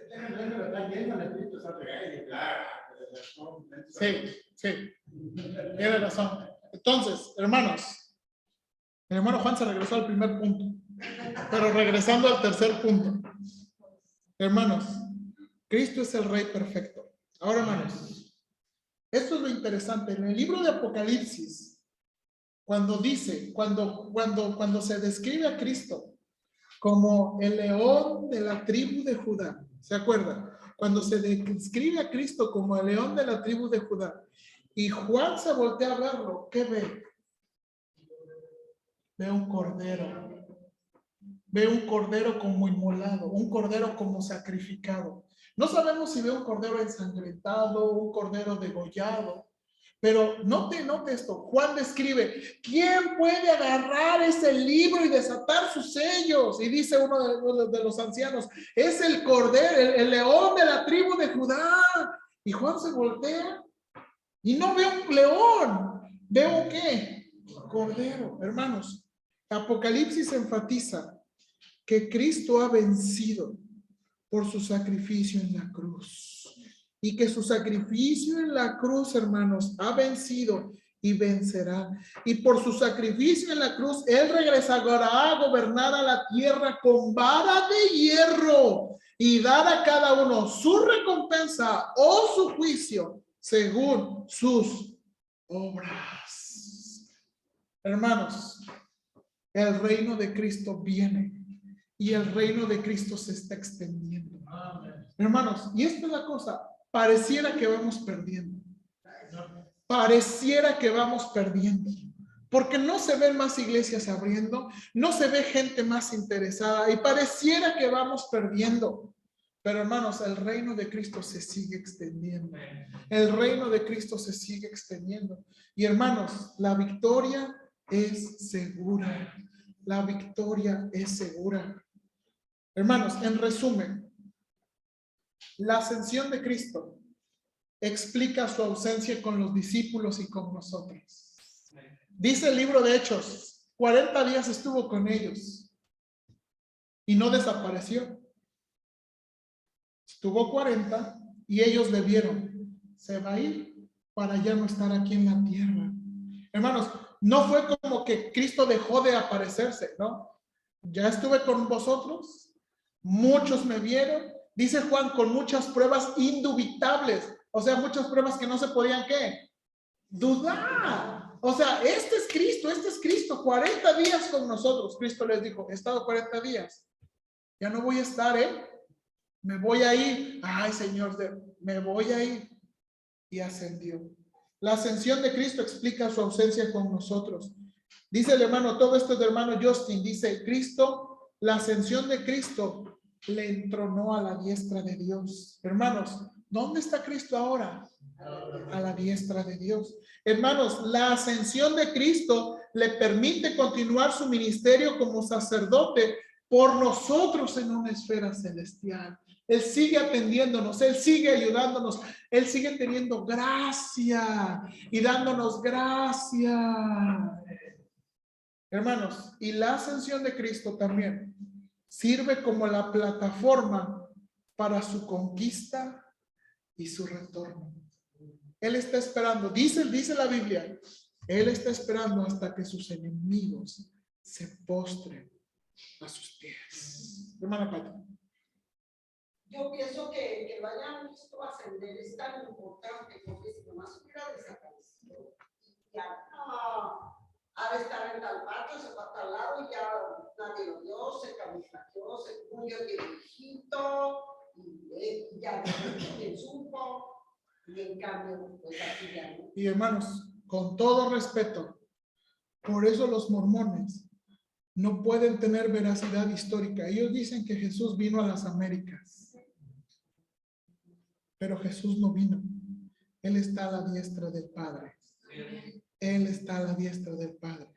déjame estar lleno el Espíritu Santo. Sí, sí. Tiene razón. Entonces, hermanos, el hermano Juan se regresó al primer punto, pero regresando al tercer punto. Hermanos, Cristo es el Rey perfecto. Ahora, hermanos, esto es lo interesante. En el libro de Apocalipsis, cuando se describe a Cristo como el león de la tribu de Judá, ¿se acuerdan? Cuando se describe a Cristo como el león de la tribu de Judá, y Juan se voltea a verlo, ¿qué ve? Ve un cordero. Ve un cordero como inmolado, un cordero como sacrificado. No sabemos si ve un cordero ensangrentado, un cordero degollado, pero note esto. Juan describe, ¿quién puede agarrar ese libro y desatar sus sellos? Y dice uno de los ancianos, es el cordero, el león de la tribu de Judá. Y Juan se voltea y no ve un león, ve un ¿qué? Cordero. Hermanos, Apocalipsis enfatiza que Cristo ha vencido por su sacrificio en la cruz. Y que su sacrificio en la cruz, hermanos, ha vencido y vencerá. Y por su sacrificio en la cruz, Él regresará a gobernar a la tierra con vara de hierro y dar a cada uno su recompensa o su juicio según sus obras. Hermanos, el reino de Cristo viene. Y el reino de Cristo se está extendiendo. Amén. Hermanos, y esta es la cosa, pareciera que vamos perdiendo. Pareciera que vamos perdiendo. Porque no se ven más iglesias abriendo, no se ve gente más interesada y pareciera que vamos perdiendo. Pero hermanos, el reino de Cristo se sigue extendiendo. El reino de Cristo se sigue extendiendo. Y hermanos, la victoria es segura. La victoria es segura. Hermanos, en resumen, la ascensión de Cristo explica su ausencia con los discípulos y con nosotros. Dice el libro de Hechos, 40 días estuvo con ellos y no desapareció. Estuvo 40 y ellos le vieron. Se va a ir para ya no estar aquí en la tierra. Hermanos, no fue como que Cristo dejó de aparecerse, ¿no? Ya estuve con vosotros. Muchos me vieron, dice Juan, con muchas pruebas indubitables, o sea, muchas pruebas que no se podían, ¿qué? Dudar. O sea, este es Cristo, 40 días con nosotros. Cristo les dijo, he estado 40 días, ya no voy a estar, me voy a ir. Ay, Señor, me voy a ir. Y ascendió. La ascensión de Cristo explica su ausencia con nosotros. Dice el hermano, todo esto es del hermano Justin, dice Cristo. La ascensión de Cristo le entronó a la diestra de Dios. Hermanos, ¿dónde está Cristo ahora? A la diestra de Dios. Hermanos, la ascensión de Cristo le permite continuar su ministerio como sacerdote por nosotros en una esfera celestial. Él sigue atendiéndonos, Él sigue ayudándonos, Él sigue teniendo gracia y dándonos gracia. Hermanos, y la ascensión de Cristo también sirve como la plataforma para su conquista y su retorno. Él está esperando, dice la Biblia, Él está esperando hasta que sus enemigos se postren a sus pies. Hermana Pati. Yo pienso que lo hayan visto ascender es tan importante, porque si nomás hubiera desaparecido, ya ha de estar en tal parte, se va a tal lado y ya nadie lo vio, se camuflajeó, se murió de viejito, y ya no supo, y en cambio, pues aquí ya no. Y hermanos, con todo respeto, por eso los mormones no pueden tener veracidad histórica. Ellos dicen que Jesús vino a las Américas. pero Jesús no vino. Él está a la diestra del Padre. Él está a la diestra del Padre.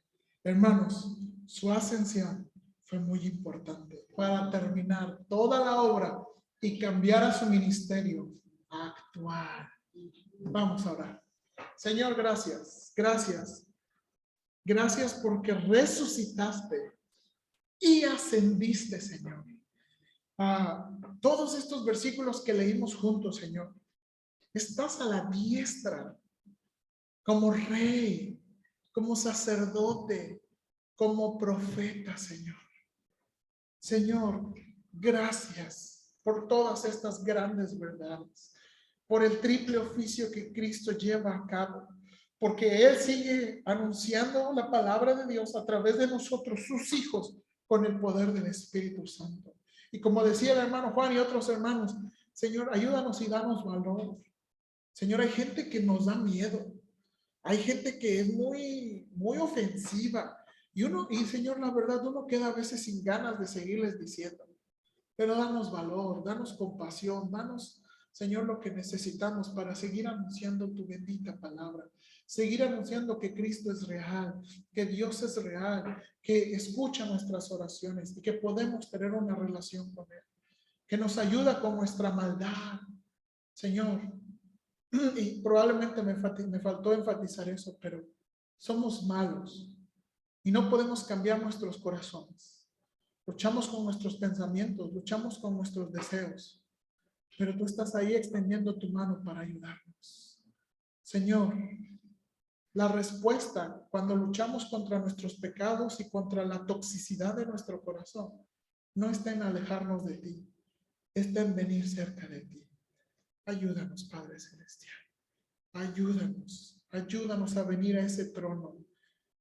Hermanos, su ascensión fue muy importante para terminar toda la obra y cambiar a su ministerio a actuar. Vamos a orar. Señor, gracias, gracias. Gracias porque resucitaste y ascendiste, Señor. Todos estos versículos que leímos juntos, Señor. Estás a la diestra como rey, como sacerdote, como profeta, Señor. Señor, gracias por todas estas grandes verdades, por el triple oficio que Cristo lleva a cabo, porque Él sigue anunciando la palabra de Dios a través de nosotros, sus hijos, con el poder del Espíritu Santo. Y como decía el hermano Juan y otros hermanos, Señor, ayúdanos y danos valor. Señor, hay gente que nos da miedo. Hay gente que es muy ofensiva. Y Señor, la verdad, uno queda a veces sin ganas de seguirles diciendo. Pero danos valor, danos compasión, danos, Señor, lo que necesitamos para seguir anunciando tu bendita palabra. Seguir anunciando que Cristo es real, que Dios es real, que escucha nuestras oraciones y que podemos tener una relación con Él. Que nos ayuda con nuestra maldad, Señor. Y probablemente me faltó enfatizar eso, pero somos malos y no podemos cambiar nuestros corazones. Luchamos con nuestros pensamientos, luchamos con nuestros deseos, pero tú estás ahí extendiendo tu mano para ayudarnos. Señor, la respuesta cuando luchamos contra nuestros pecados y contra la toxicidad de nuestro corazón no está en alejarnos de ti, está en venir cerca de ti. Ayúdanos, Padre Celestial. Ayúdanos a venir a ese trono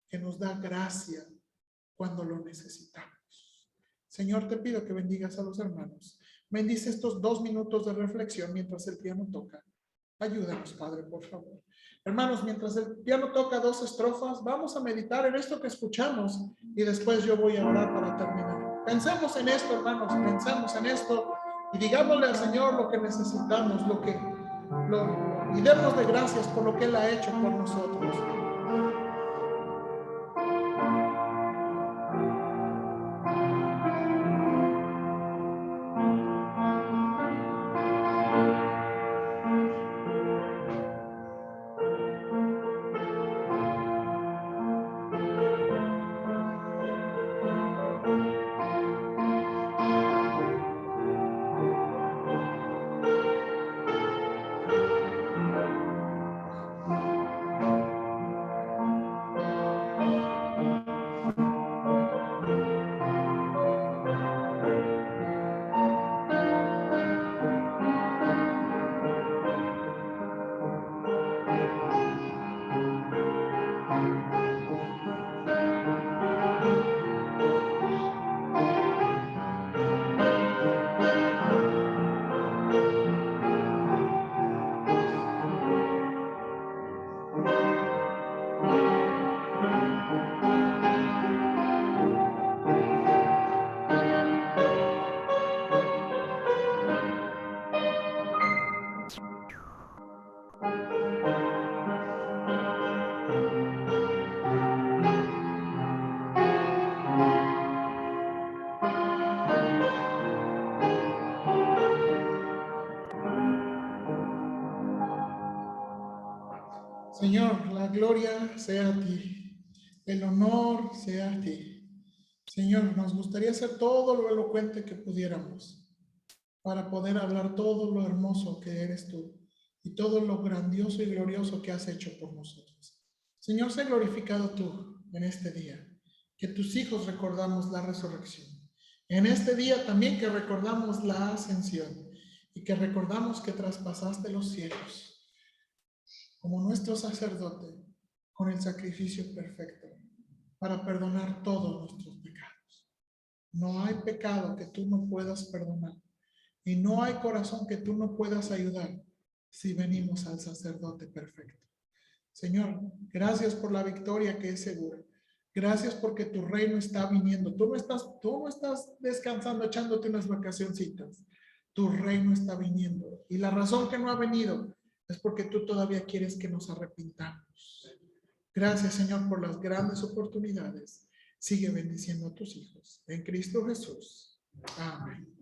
que nos da gracia cuando lo necesitamos. Señor, te pido que bendigas a los hermanos. Bendice estos 2 minutos de reflexión mientras el piano toca. Ayúdanos, Padre, por favor. Hermanos, mientras el piano toca 2 estrofas, vamos a meditar en esto que escuchamos y después yo voy a orar para terminar. Pensemos en esto, hermanos, pensemos en esto y digámosle al Señor lo que necesitamos, y demos de gracias por lo que Él ha hecho por nosotros. Señor, la gloria sea a ti, el honor sea a ti. Señor, nos gustaría ser todo lo elocuente que pudiéramos para poder hablar todo lo hermoso que eres tú y todo lo grandioso y glorioso que has hecho por nosotros. Señor, sé glorificado tú en este día, que tus hijos recordamos la resurrección. En este día también que recordamos la ascensión y que recordamos que traspasaste los cielos como nuestro sacerdote con el sacrificio perfecto para perdonar todos nuestros pecados. No hay pecado que tú no puedas perdonar y no hay corazón que tú no puedas ayudar si venimos al sacerdote perfecto. Señor, gracias por la victoria que es segura. Gracias porque tu reino está viniendo. Tú no estás descansando, echándote unas vacacioncitas. Tu reino está viniendo. Y la razón que no ha venido es porque tú todavía quieres que nos arrepintamos. Gracias, Señor, por las grandes oportunidades. Sigue bendiciendo a tus hijos. En Cristo Jesús. Amén.